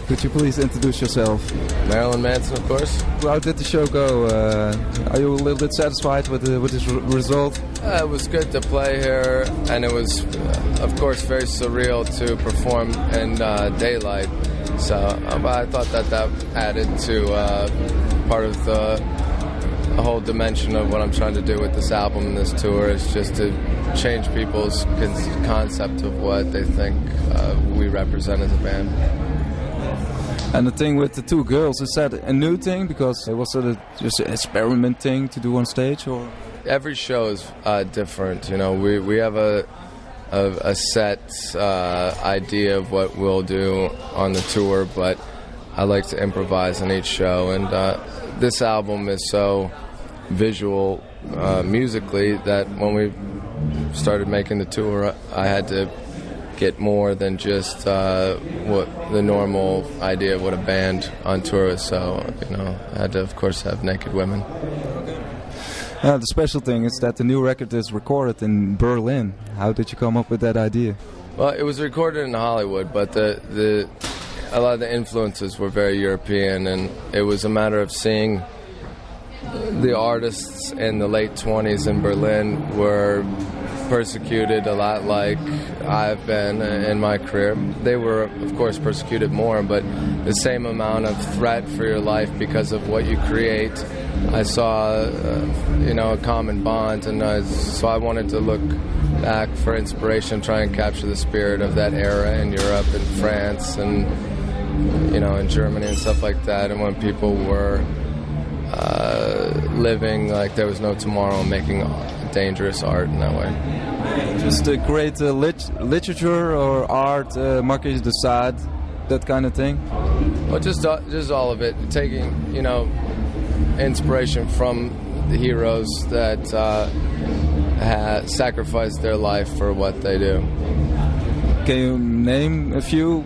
Could you please introduce yourself? Marilyn Manson, of course. How did the show go? Are you a little bit satisfied with this result? It was good to play here, and it was, of course, very surreal to perform in daylight. So I thought that added to part of the whole dimension of what I'm trying to do with this album and this tour, is just to change people's concept of what they think we represent as a band. And the thing with the two girls, is that a new thing? Because it was sort of just an experiment thing to do on stage, or? Every show is different. You know, we have a set idea of what we'll do on the tour, but I like to improvise on each show. And this album is so visual musically that when we started making the tour, I had to get more than just what the normal idea of what a band on tour is. So, you know, I had to, of course, have naked women. The special thing is that the new record is recorded in Berlin. How did you come up with that idea? Well, it was recorded in Hollywood, but a lot of the influences were very European, and it was a matter of seeing the artists in the late 20s in Berlin were persecuted a lot like I've been in my career. They were, of course, persecuted more, but the same amount of threat for your life because of what you create. I saw, a common bond, and so I wanted to look back for inspiration, try and capture the spirit of that era in Europe and France and, in Germany and stuff like that, and when people were living like there was no tomorrow, making dangerous art in that way. Just a great literature or art, Marquis de Sade, that kind of thing? Well, just all of it, taking, inspiration from the heroes that sacrificed their life for what they do. Can you name a few?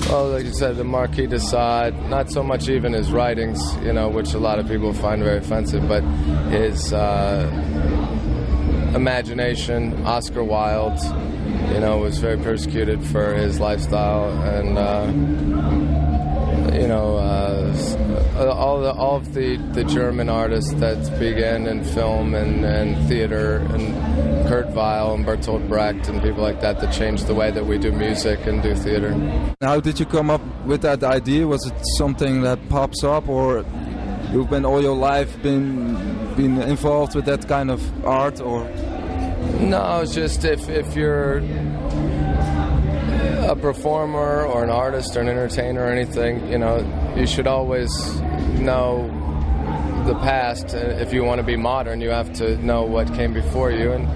Well, like you said, the Marquis de Sade, not so much even his writings, which a lot of people find very offensive, but his imagination. Oscar Wilde, was very persecuted for his lifestyle, and all of the German artists that began in film and theater, and Kurt Weill and Bertolt Brecht and people like that changed the way that we do music and do theater. How did you come up with that idea? Was it something that pops up, or you've been all your life been involved with that kind of art, or? No, it's just if you're a performer or an artist or an entertainer or anything, you should always know the past. If you want to be modern, you have to know what came before you, and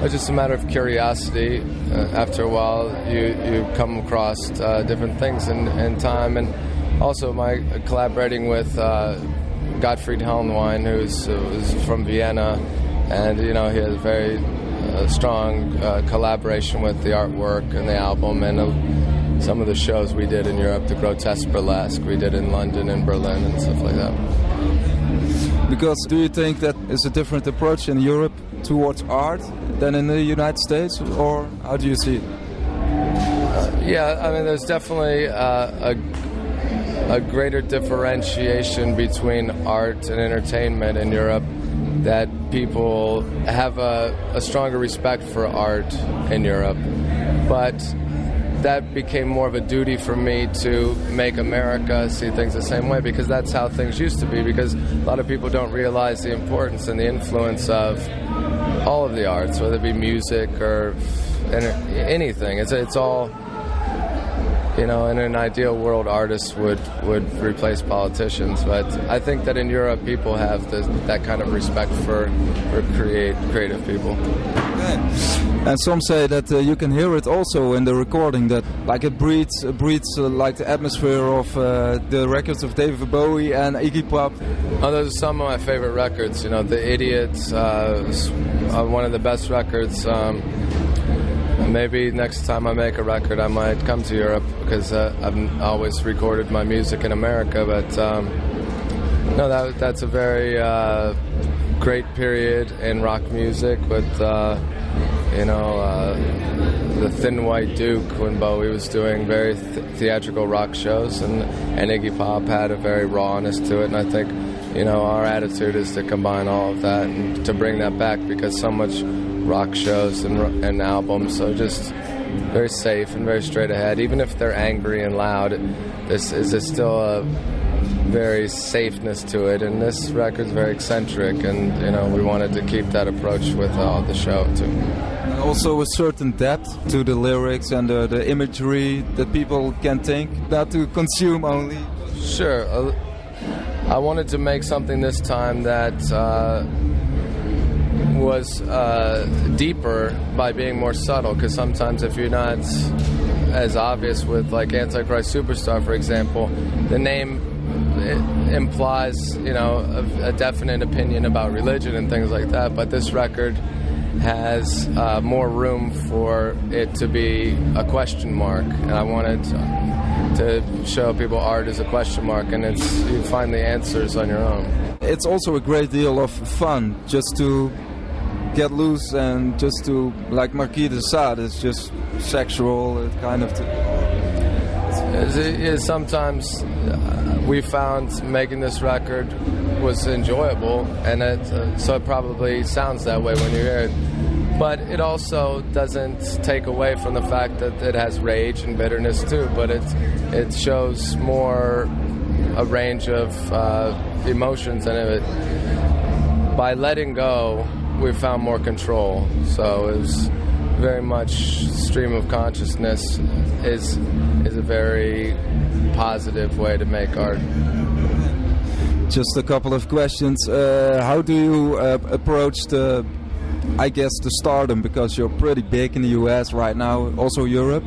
it's just a matter of curiosity. After a while, you come across different things in time, and also my collaborating with Gottfried Helnwein, who's from Vienna, and he has very strong collaboration with the artwork and the album, and some of the shows we did in Europe, the Grotesque Burlesque we did in London and Berlin and stuff like that. Because do you think that is a different approach in Europe towards art than in the United States, or how do you see it? Yeah, I mean, there's definitely a greater differentiation between art and entertainment in Europe, that people have a stronger respect for art in Europe. But that became more of a duty for me to make America see things the same way, because that's how things used to be, because a lot of people don't realize the importance and the influence of all of the arts, whether it be music or anything. It's all, in an ideal world, artists would replace politicians, but I think that in Europe people have that kind of respect for creative people. Okay. And some say that you can hear it also in the recording, that it breathes like the atmosphere of the records of David Bowie and Iggy Pop. Oh, those are some of my favorite records. The Idiots, one of the best records. Maybe next time I make a record, I might come to Europe, because I've always recorded my music in America. But no, that's a very great period in rock music with, the the Thin White Duke when Bowie was doing very theatrical rock shows, and Iggy Pop had a very rawness to it, and I think, you know, our attitude is to combine all of that and to bring that back, because so much rock shows and albums are just very safe and very straight ahead. Even if they're angry and loud, there's still a very safeness to it, and this record's very eccentric, and you know, we wanted to keep that approach with the show too. Also a certain depth to the lyrics and the imagery that people can think, not to consume only. Sure. I wanted to make something this time that was deeper by being more subtle, because sometimes if you're not as obvious with like Antichrist Superstar, for example, the name implies, you know, a definite opinion about religion and things like that, but this record has more room for it to be a question mark, and I wanted to show people art as a question mark, and you find the answers on your own. It's also a great deal of fun just to get loose, and just to, like Marquis de Sade, it's just sexual, it kind of... Sometimes we found making this record was enjoyable, and so it probably sounds that way when you hear it. But it also doesn't take away from the fact that it has rage and bitterness too, but it shows more a range of emotions, and by letting go, we found more control. So it was very much stream of consciousness is a very positive way to make art. Just a couple of questions. How do you approach the stardom? Because you're pretty big in the US right now, also Europe.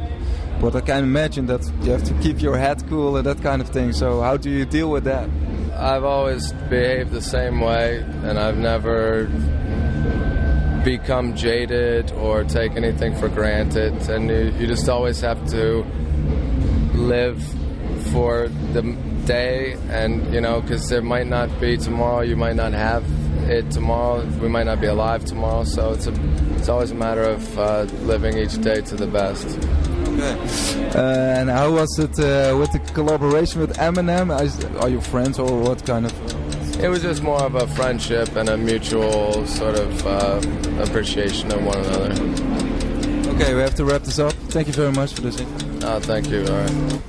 But I can imagine that you have to keep your head cool and that kind of thing. So how do you deal with that? I've always behaved the same way, and I've never become jaded or take anything for granted. And you just always have to live for the day, and you know, because there might not be tomorrow, you might not have it tomorrow, we might not be alive tomorrow, so it's always a matter of living each day to the best. Okay. And how was it with the collaboration with Eminem? Are you friends, or what kind of? It was just more of a friendship and a mutual sort of appreciation of one another. Okay, we have to wrap this up. Thank you very much for this. Thank you. All right.